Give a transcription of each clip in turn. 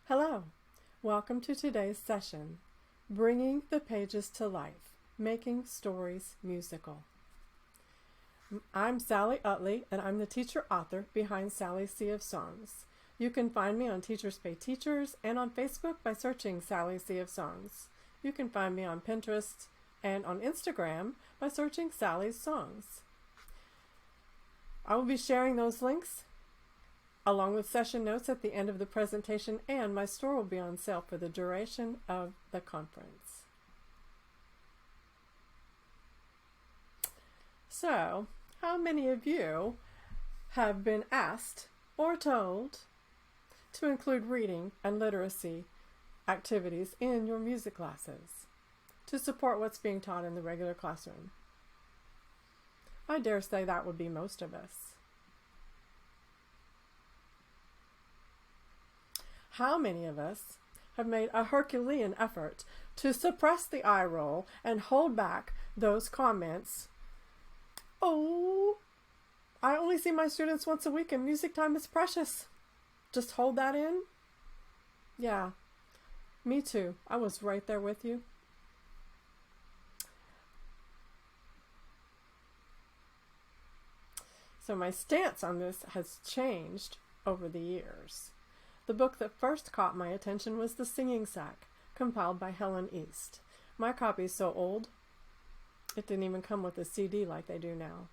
Hello, welcome to today's session, Bringing the Pages to Life, Making Stories Musical. I'm Sally Utley, and I'm the teacher-author behind Sally's Sea of Songs. You can find me on Teachers Pay Teachers and on Facebook by searching Sally's Sea of Songs. You can find me on Pinterest and on Instagram by searching Sally's Songs. I will be sharing those links along with session notes at the end of the presentation, and my store will be on sale for the duration of the conference. So, how many of you have been asked or told to include reading and literacy activities in your music classes to support what's being taught in the regular classroom? I dare say that would be most of us. How many of us have made a Herculean effort to suppress the eye roll and hold back those comments? Oh, I only see my students once a week and music time is precious. Just hold that in? Yeah, me too. I was right there with you. So my stance on this has changed over the years. The book that first caught my attention was The Singing Sack, compiled by Helen East. My copy is so old, it didn't even come with a CD like they do now.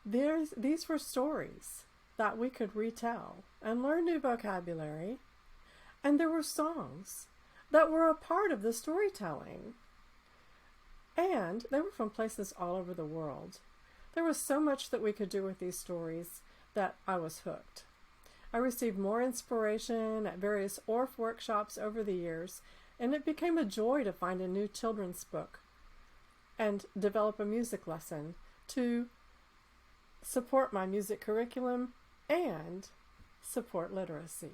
These were stories that we could retell and learn new vocabulary, and there were songs that were a part of the storytelling. And they were from places all over the world. There was so much that we could do with these stories that I was hooked. I received more inspiration at various ORF workshops over the years, and it became a joy to find a new children's book and develop a music lesson to support my music curriculum and support literacy.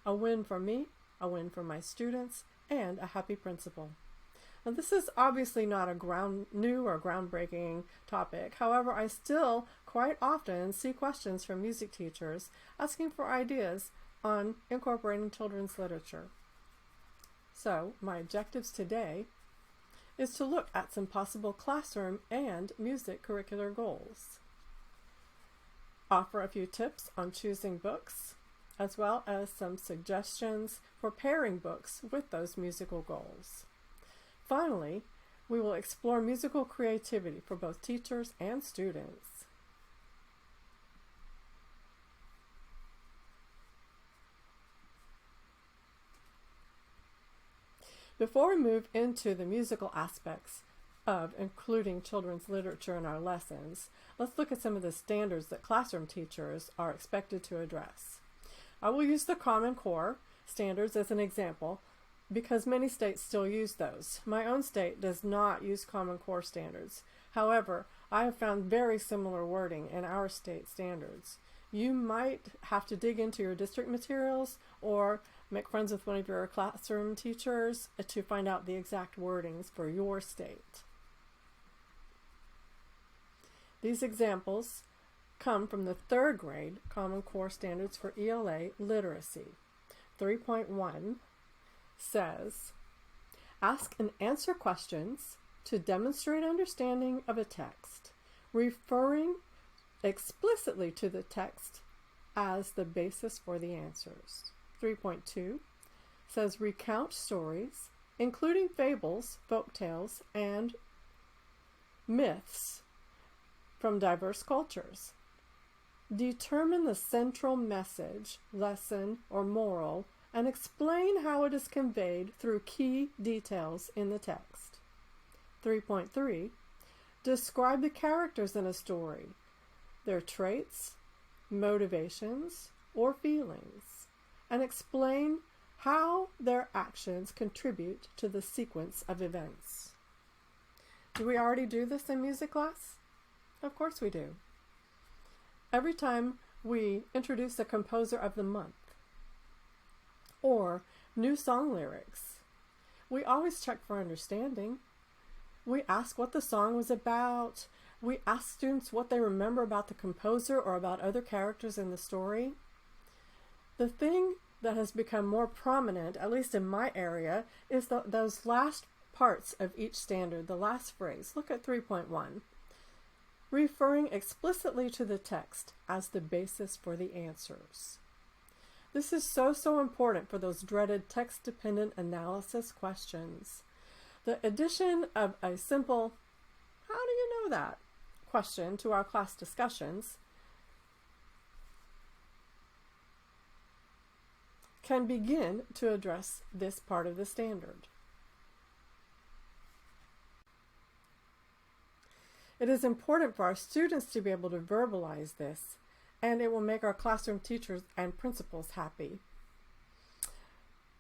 A win for me, a win for my students, and a happy principal. Now, this is obviously not a new or groundbreaking topic. However, I still quite often see questions from music teachers asking for ideas on incorporating children's literature. So, my objectives today is to look at some possible classroom and music curricular goals, offer a few tips on choosing books, as well as some suggestions for pairing books with those musical goals. Finally, we will explore musical creativity for both teachers and students. Before we move into the musical aspects of including children's literature in our lessons, let's look at some of the standards that classroom teachers are expected to address. I will use the Common Core standards as an example, because many states still use those. My own state does not use Common Core standards. However, I have found very similar wording in our state standards. You might have to dig into your district materials or make friends with one of your classroom teachers to find out the exact wordings for your state. These examples come from the 3rd grade Common Core standards for ELA literacy. 3.1 says, ask and answer questions to demonstrate understanding of a text, referring explicitly to the text as the basis for the answers. 3.2 says, recount stories, including fables, folktales, and myths from diverse cultures. Determine the central message, lesson, or moral, and explain how it is conveyed through key details in the text. 3.3, describe the characters in a story, their traits, motivations, or feelings, and explain how their actions contribute to the sequence of events. Do we already do this in music class? Of course we do. Every time we introduce a composer of the month, or new song lyrics, we always check for understanding. We ask what the song was about. We ask students what they remember about the composer or about other characters in the story. The thing that has become more prominent, at least in my area, is those last parts of each standard, the last phrase. Look at 3.1. Referring explicitly to the text as the basis for the answers. This is so important for those dreaded text-dependent analysis questions. The addition of a simple, "How do you know that?" question to our class discussions can begin to address this part of the standard. It is important for our students to be able to verbalize this, and it will make our classroom teachers and principals happy.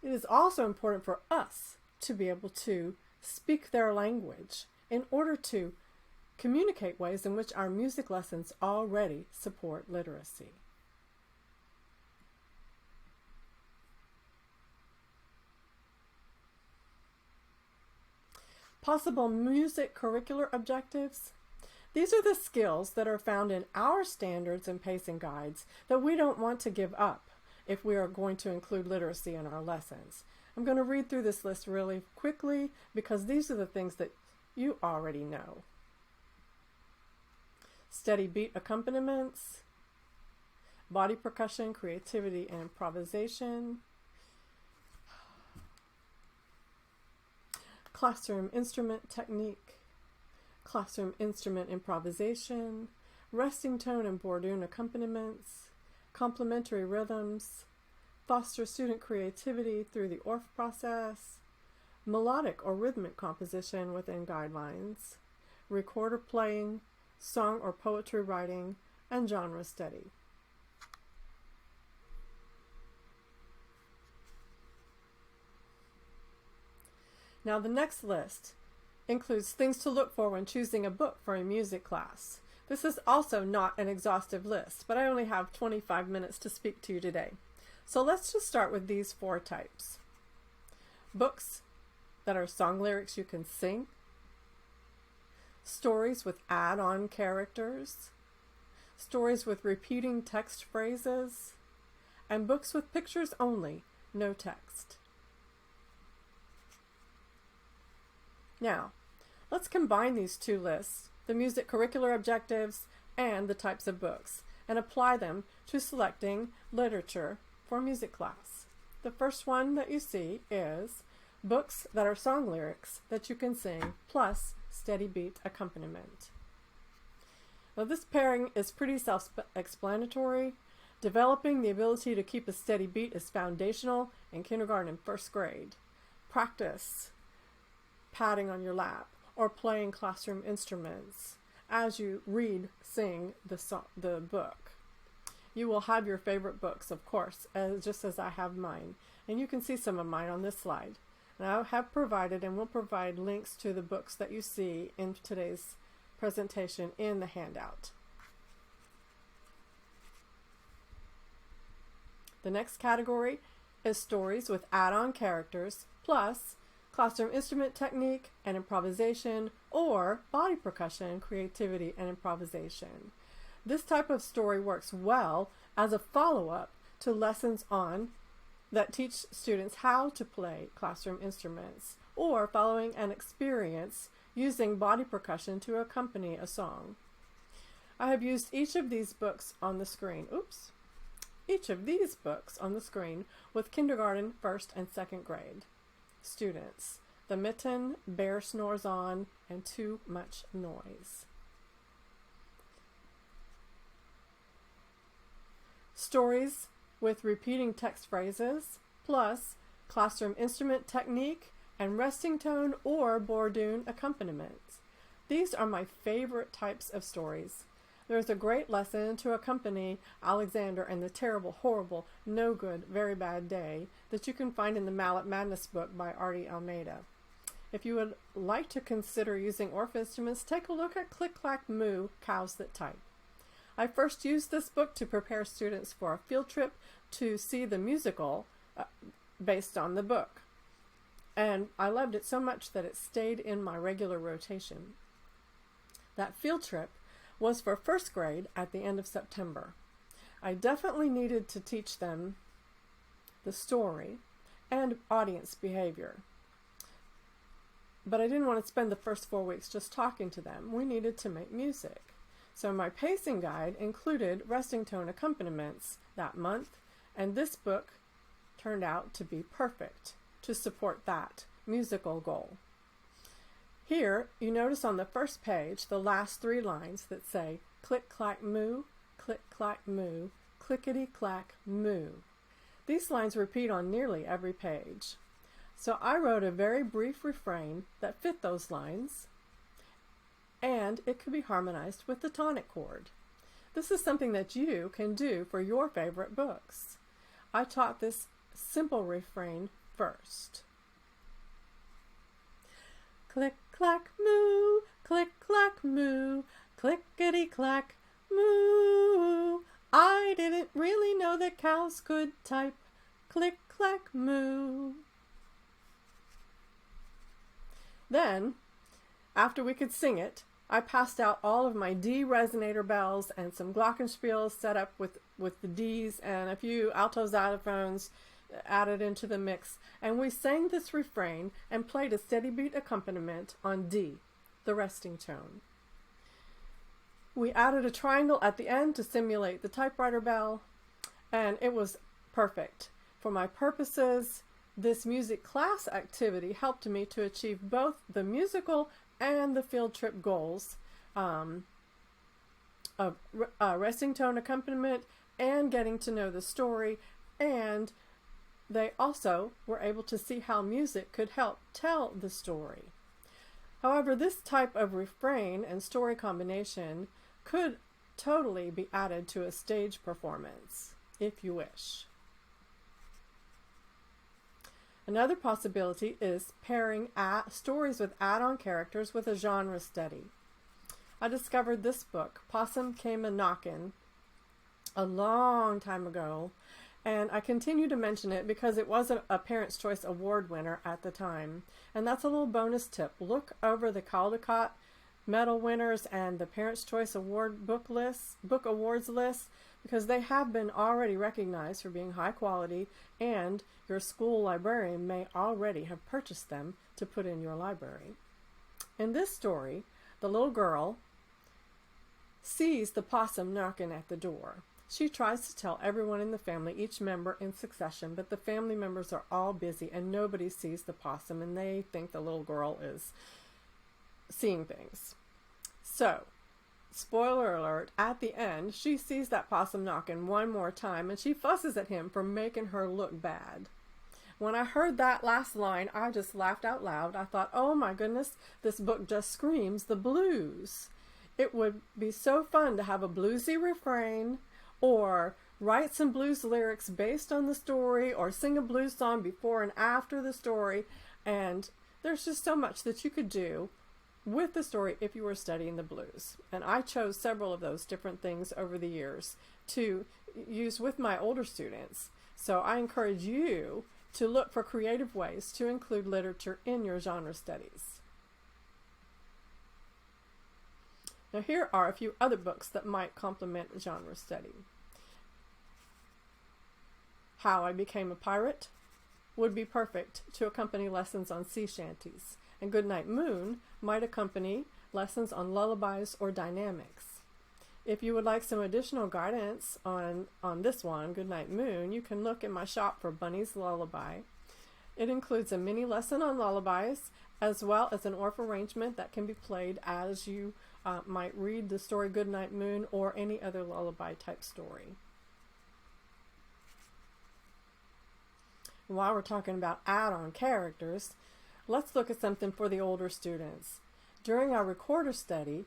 It is also important for us to be able to speak their language in order to communicate ways in which our music lessons already support literacy. Possible music curricular objectives. These are the skills that are found in our standards and pacing guides that we don't want to give up if we are going to include literacy in our lessons. I'm going to read through this list really quickly because these are the things that you already know. Steady beat accompaniments, body percussion, creativity and improvisation, classroom instrument technique, classroom instrument improvisation, resting tone and bourdon accompaniments, complementary rhythms, foster student creativity through the ORF process, melodic or rhythmic composition within guidelines, recorder playing, song or poetry writing, and genre study. Now the next list includes things to look for when choosing a book for a music class. This is also not an exhaustive list, but I only have 25 minutes to speak to you today. So let's just start with these 4 types. Books that are song lyrics you can sing, stories with add-on characters, stories with repeating text phrases, and books with pictures only, no text. Now, let's combine these 2 lists, the music curricular objectives and the types of books, and apply them to selecting literature for music class. The first one that you see is books that are song lyrics that you can sing plus steady beat accompaniment. Now this pairing is pretty self-explanatory. Developing the ability to keep a steady beat is foundational in kindergarten and 1st grade. Practice padding on your lap or playing classroom instruments as you read, sing the book. You will have your favorite books, of course, just as I have mine. And you can see some of mine on this slide. And I have provided and will provide links to the books that you see in today's presentation in the handout. The next category is stories with add-on characters plus classroom instrument technique and improvisation, or body percussion, creativity, and improvisation. This type of story works well as a follow-up to lessons that teach students how to play classroom instruments, or following an experience using body percussion to accompany a song. I have used each of these books on the screen. Each of these books on the screen with kindergarten, 1st, and 2nd grade students. The Mitten, Bear Snores On, and Too Much Noise. Stories with repeating text phrases, plus classroom instrument technique and resting tone or bourdon accompaniment. These are my favorite types of stories. There is a great lesson to accompany Alexander and the Terrible, Horrible, No Good, Very Bad Day that you can find in the Mallet Madness book by Artie Almeida. If you would like to consider using ORF instruments, take a look at Click Clack Moo, Cows That Type. I first used this book to prepare students for a field trip to see the musical based on the book. And I loved it so much that it stayed in my regular rotation. That field trip was for 1st grade at the end of September. I definitely needed to teach them the story, and audience behavior. But I didn't want to spend the first 4 weeks just talking to them. We needed to make music. So my pacing guide included resting tone accompaniments that month, and this book turned out to be perfect to support that musical goal. Here, you notice on the first page the last 3 lines that say, click, clack, moo, click, clack, moo, clickety, clack, moo. These lines repeat on nearly every page. So I wrote a very brief refrain that fit those lines, and it could be harmonized with the tonic chord. This is something that you can do for your favorite books. I taught this simple refrain first. Click, clack, moo, click, clack, moo, clickety, clack, moo. I didn't really know that cows could type. Click, clack, moo. Then, after we could sing it, I passed out all of my D resonator bells and some glockenspiels set up with the Ds and a few alto xylophones added into the mix. And we sang this refrain and played a steady beat accompaniment on D, the resting tone. We added a triangle at the end to simulate the typewriter bell, and it was perfect. For my purposes, this music class activity helped me to achieve both the musical and the field trip goals of resting tone accompaniment and getting to know the story, and they also were able to see how music could help tell the story. However, this type of refrain and story combination could totally be added to a stage performance, if you wish. Another possibility is pairing stories with add-on characters with a genre study. I discovered this book, Possum Came a-Knockin', a long time ago, and I continue to mention it because it was a Parents' Choice Award winner at the time. And that's a little bonus tip. Look over the Caldecott Medal winners and the Parents' Choice Award book awards list, because they have been already recognized for being high quality, and your school librarian may already have purchased them to put in your library. In this story, the little girl sees the possum knocking at the door. She tries to tell everyone in the family, each member in succession, but the family members are all busy and nobody sees the possum, and they think the little girl is seeing things. So, spoiler alert, at the end, she sees that possum knocking one more time and she fusses at him for making her look bad. When I heard that last line, I just laughed out loud. I thought, oh my goodness, this book just screams the blues. It would be so fun to have a bluesy refrain, or write some blues lyrics based on the story, or sing a blues song before and after the story. And there's just so much that you could do with the story if you were studying the blues. And I chose several of those different things over the years to use with my older students. So I encourage you to look for creative ways to include literature in your genre studies. Now here are a few other books that might complement genre study. How I Became a Pirate would be perfect to accompany lessons on sea shanties, and Goodnight Moon might accompany lessons on lullabies or dynamics. If you would like some additional guidance on this one, Goodnight Moon, you can look in my shop for Bunny's Lullaby. It includes a mini lesson on lullabies, as well as an orph arrangement that can be played as you might read the story Goodnight Moon or any other lullaby type story. While we're talking about add-on characters, let's look at something for the older students. During our recorder study,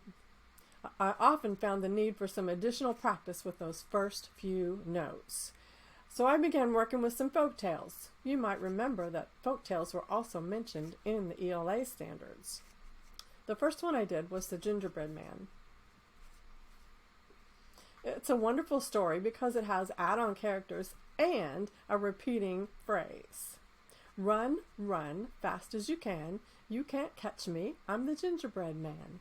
I often found the need for some additional practice with those first few notes. So I began working with some folk tales. You might remember that folk tales were also mentioned in the ELA standards. The first one I did was The Gingerbread Man. It's a wonderful story because it has add-on characters and a repeating phrase. Run, run, fast as you can can't catch me, I'm the gingerbread man.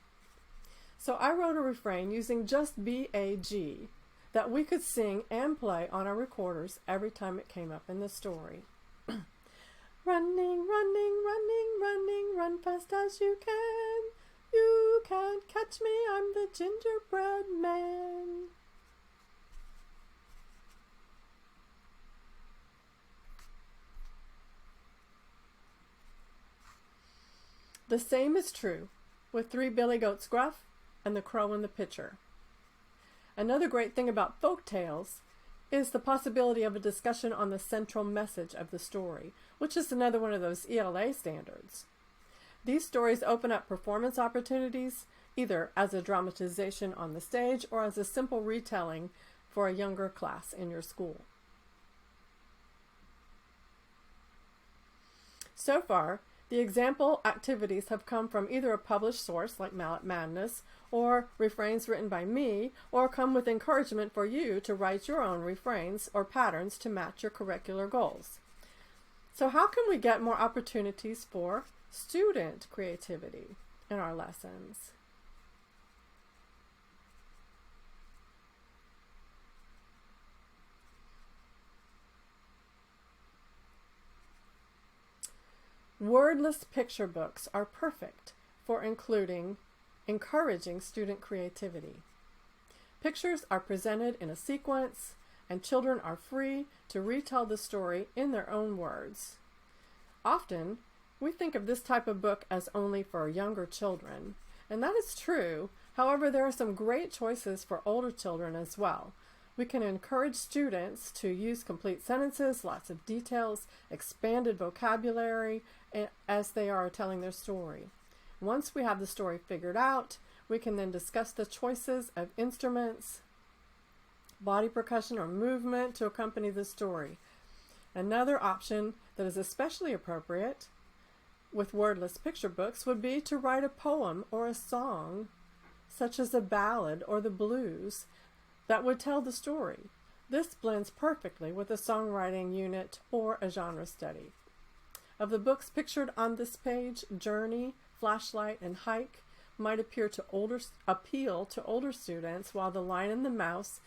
So I wrote a refrain using just B-A-G that we could sing and play on our recorders every time it came up in the story. Running, running, running, running, run fast as you can. You can't catch me, I'm the gingerbread man. The same is true with Three Billy Goats Gruff and The Crow in the Pitcher. Another great thing about folk tales is the possibility of a discussion on the central message of the story, which is another one of those ELA standards. These stories open up performance opportunities, either as a dramatization on the stage or as a simple retelling for a younger class in your school. So far, the example activities have come from either a published source like Mallet Madness, or refrains written by me, or come with encouragement for you to write your own refrains or patterns to match your curricular goals. So how can we get more opportunities for student creativity in our lessons? Wordless picture books are perfect for encouraging student creativity. Pictures are presented in a sequence, and children are free to retell the story in their own words. Often, we think of this type of book as only for younger children, and that is true. However, there are some great choices for older children as well. We can encourage students to use complete sentences, lots of details, expanded vocabulary as they are telling their story. Once we have the story figured out, we can then discuss the choices of instruments, body percussion or movement to accompany the story. Another option that is especially appropriate with wordless picture books would be to write a poem or a song, such as a ballad or the blues, that would tell the story. This blends perfectly with a songwriting unit or a genre study. Of the books pictured on this page, Journey, Flashlight, and Hike might appeal to older students, while The Lion and the Mouse,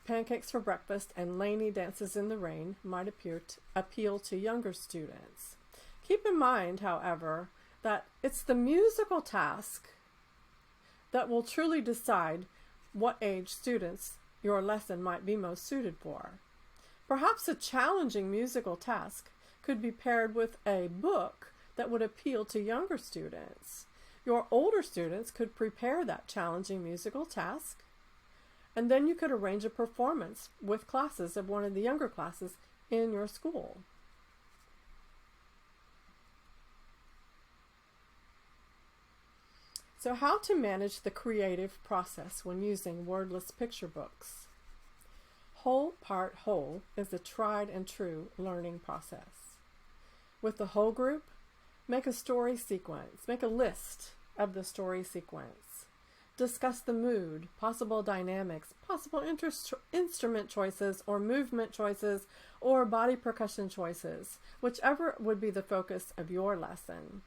Pancakes for Breakfast, and Lainey Dances in the Rain might appeal to younger students. Keep in mind, however, that it's the musical task that will truly decide what age students your lesson might be most suited for. Perhaps a challenging musical task could be paired with a book that would appeal to younger students. Your older students could prepare that challenging musical task, and then you could arrange a performance with classes of one of the younger classes in your school. So how to manage the creative process when using wordless picture books? Whole part whole is a tried and true learning process. With the whole group, make a story sequence. Make a list of the story sequence. Discuss the mood, possible dynamics, possible instrument choices or movement choices or body percussion choices, whichever would be the focus of your lesson.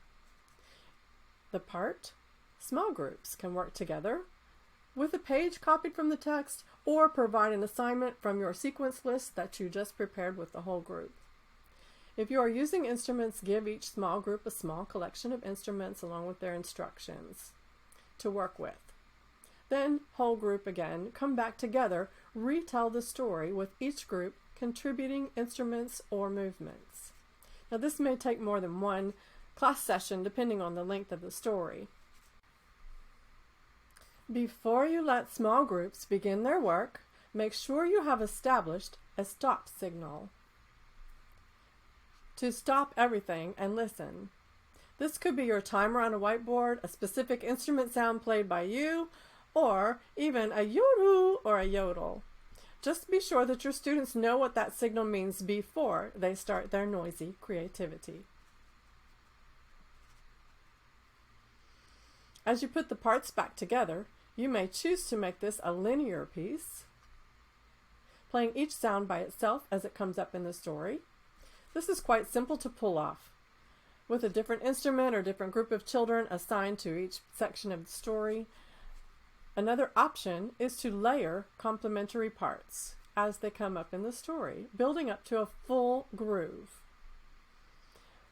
Small groups can work together with a page copied from the text or provide an assignment from your sequence list that you just prepared with the whole group. If you are using instruments, give each small group a small collection of instruments along with their instructions to work with. Then, whole group again, come back together, retell the story with each group contributing instruments or movements. Now this may take more than one class session depending on the length of the story. Before you let small groups begin their work, make sure you have established a stop signal to stop everything and listen. This could be your timer on a whiteboard, a specific instrument sound played by you, or even a yodel or a yodel. Just be sure that your students know what that signal means before they start their noisy creativity. As you put the parts back together, you may choose to make this a linear piece, playing each sound by itself as it comes up in the story. This is quite simple to pull off, with a different instrument or different group of children assigned to each section of the story. Another option is to layer complementary parts as they come up in the story, building up to a full groove.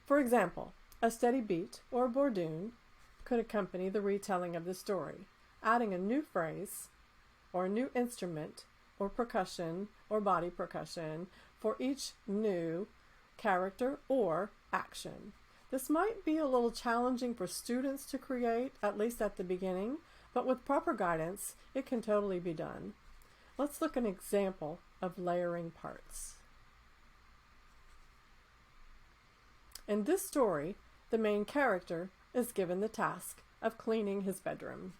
For example, a steady beat or bourdon could accompany the retelling of the story, adding a new phrase or a new instrument or percussion or body percussion for each new character or action. This might be a little challenging for students to create, at least at the beginning, but with proper guidance, it can totally be done. Let's look at an example of layering parts. In this story, the main character is given the task of cleaning his bedroom.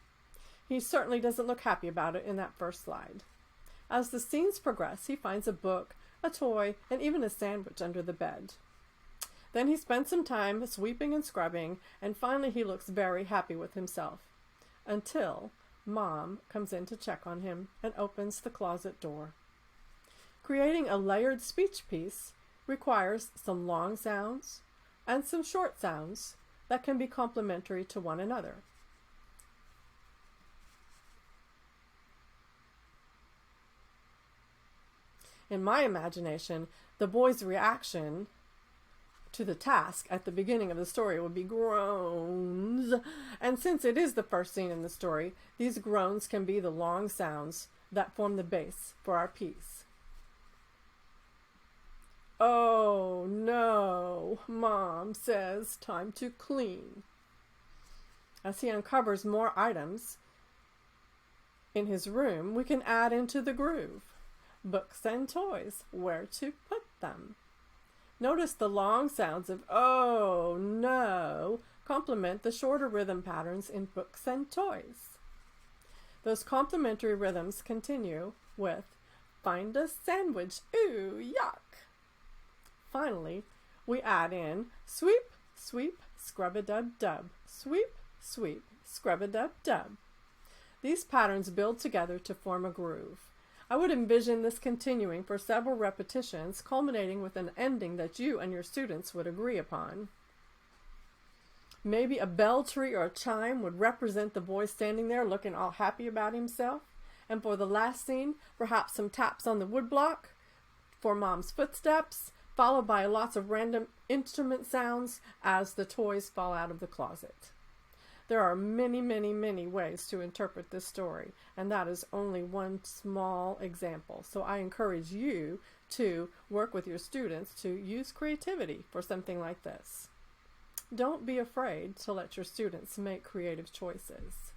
He certainly doesn't look happy about it in that first slide. As the scenes progress, he finds a book, a toy, and even a sandwich under the bed. Then he spends some time sweeping and scrubbing, and finally he looks very happy with himself, until Mom comes in to check on him and opens the closet door. Creating a layered speech piece requires some long sounds and some short sounds that can be complementary to one another. In my imagination, the boy's reaction to the task at the beginning of the story would be groans. And since it is the first scene in the story, these groans can be the long sounds that form the base for our piece. "Oh no," Mom says, "time to clean." As he uncovers more items in his room, we can add into the groove. Books and toys, where to put them? Notice the long sounds of "oh no" complement the shorter rhythm patterns in books and toys. Those complementary rhythms continue with "find a sandwich, ooh, yuck." Finally, we add in "sweep, sweep, scrub-a-dub-dub, sweep, sweep, scrub-a-dub-dub." These patterns build together to form a groove. I would envision this continuing for several repetitions, culminating with an ending that you and your students would agree upon. Maybe a bell tree or a chime would represent the boy standing there looking all happy about himself. And for the last scene, perhaps some taps on the woodblock for Mom's footsteps, followed by lots of random instrument sounds as the toys fall out of the closet. There are many, many, many ways to interpret this story, and that is only one small example. So I encourage you to work with your students to use creativity for something like this. Don't be afraid to let your students make creative choices.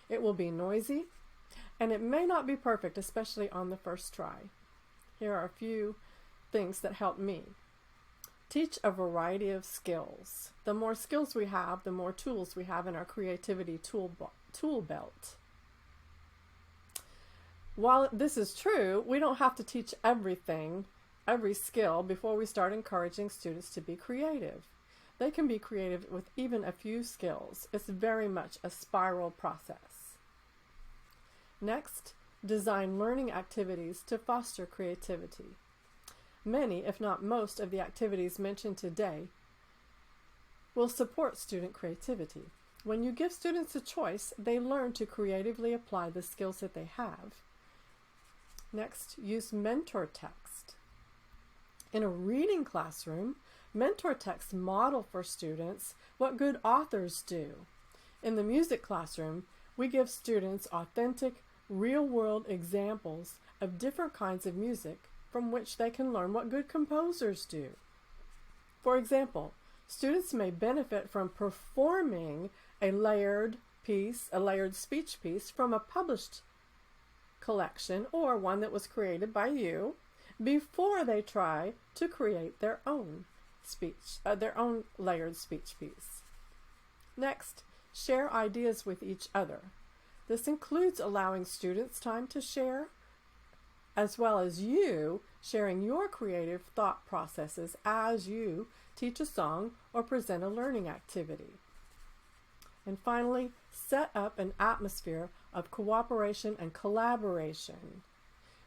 It will be noisy, and it may not be perfect, especially on the first try. Here are a few things that help me. Teach a variety of skills. The more skills we have, the more tools we have in our creativity tool belt. While this is true, we don't have to teach everything, every skill, before we start encouraging students to be creative. They can be creative with even a few skills. It's very much a spiral process. Next, design learning activities to foster creativity. Many, if not most, of the activities mentioned today will support student creativity. When you give students a choice, they learn to creatively apply the skills that they have. Next, use mentor text. In a reading classroom, mentor texts model for students what good authors do. In the music classroom, we give students authentic, real-world examples of different kinds of music from which they can learn what good composers do. For example, students may benefit from performing a layered speech piece from a published collection or one that was created by you before they try to create their own layered speech piece. Next, share ideas with each other. This includes allowing students time to share, as well as you sharing your creative thought processes as you teach a song or present a learning activity. And finally, set up an atmosphere of cooperation and collaboration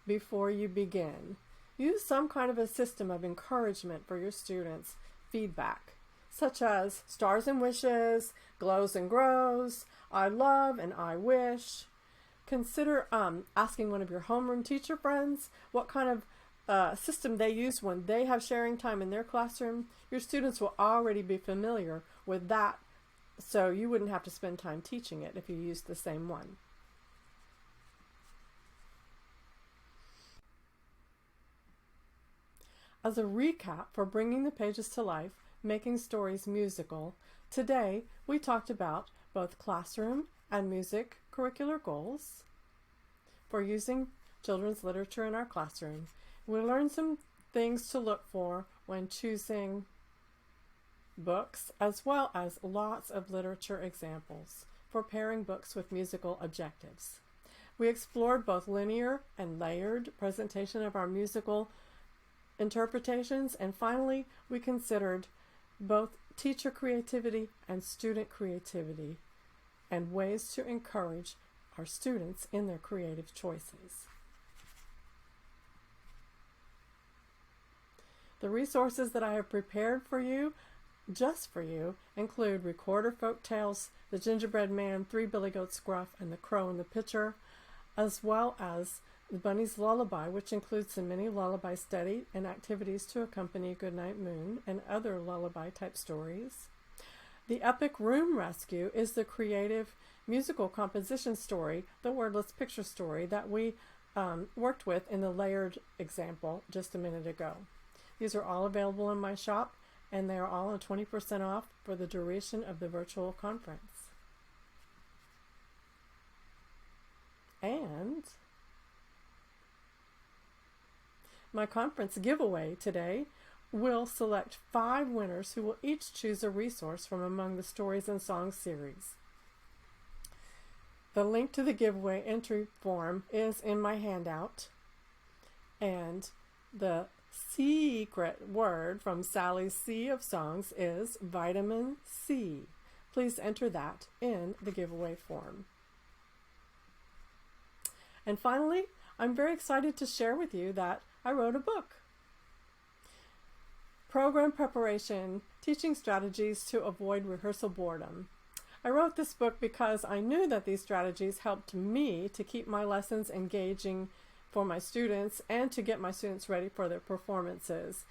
before you begin. Use some kind of a system of encouragement for your students' feedback. such as Stars and Wishes, Glows and Grows, I Love and I Wish. Consider asking one of your homeroom teacher friends what kind of system they use when they have sharing time in their classroom. Your students will already be familiar with that, so you wouldn't have to spend time teaching it if you used the same one. As a recap for bringing the pages to life, making stories musical, today we talked about both classroom and music curricular goals for using children's literature in our classroom. We learned some things to look for when choosing books, as well as lots of literature examples for pairing books with musical objectives. We explored both linear and layered presentation of our musical interpretations, and finally we considered both teacher creativity and student creativity and ways to encourage our students in their creative choices. The resources that I have prepared for you, just for you, include Recorder Folk Tales, The Gingerbread Man, Three Billy Goats Gruff, and The Crow in the Pitcher, as well as The Bunny's Lullaby, which includes some mini lullaby study and activities to accompany Goodnight Moon and other lullaby-type stories. The Epic Room Rescue is the creative musical composition story, the wordless picture story that we worked with in the layered example just a minute ago. These are all available in my shop, and they are all at 20% off for the duration of the virtual conference. And my conference giveaway today will select 5 winners who will each choose a resource from among the Stories and Songs series. The link to the giveaway entry form is in my handout, and the secret word from Sally's Sea of Songs is vitamin C. Please enter that in the giveaway form. And finally, I'm very excited to share with you that I wrote a book. Program Preparation, Teaching Strategies to Avoid Rehearsal Boredom. I wrote this book because I knew that these strategies helped me to keep my lessons engaging for my students and to get my students ready for their performances.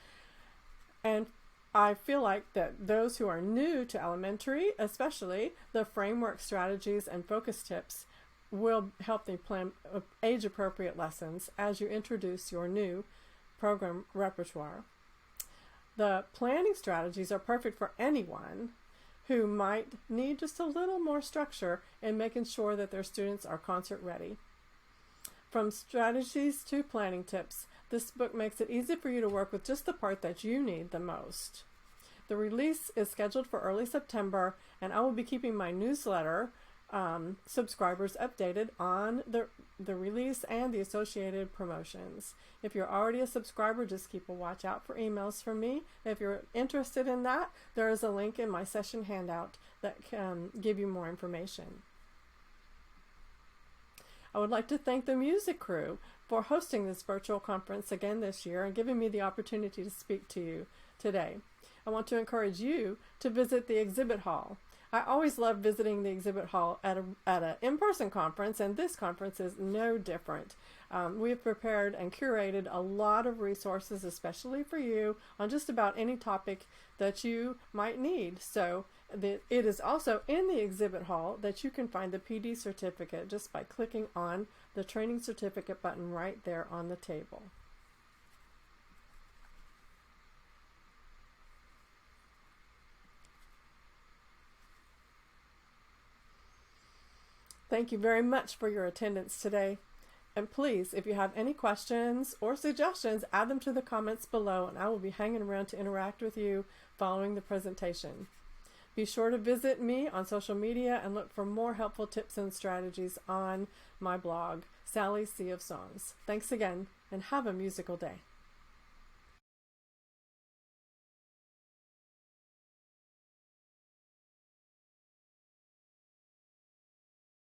And I feel like that those who are new to elementary, especially, the framework strategies and focus tips will help them plan age-appropriate lessons as you introduce your new program repertoire. The planning strategies are perfect for anyone who might need just a little more structure in making sure that their students are concert ready. From strategies to planning tips, this book makes it easy for you to work with just the part that you need the most. The release is scheduled for early September, and I will be keeping my newsletter subscribers updated on the release and the associated promotions. If you're already a subscriber, just keep a watch out for emails from me. If you're interested in that, there is a link in my session handout that can give you more information. I would like to thank the music crew for hosting this virtual conference again this year and giving me the opportunity to speak to you today. I want to encourage you to visit the exhibit hall. I always love visiting the exhibit hall at an in-person conference, and this conference is no different. We have prepared and curated a lot of resources, especially for you, on just about any topic that you might need. So it is also in the exhibit hall that you can find the PD certificate just by clicking on the training certificate button right there on the table. Thank you very much for your attendance today. And please, if you have any questions or suggestions, add them to the comments below, and I will be hanging around to interact with you following the presentation. Be sure to visit me on social media and look for more helpful tips and strategies on my blog, Sally's Sea of Songs. Thanks again, and have a musical day.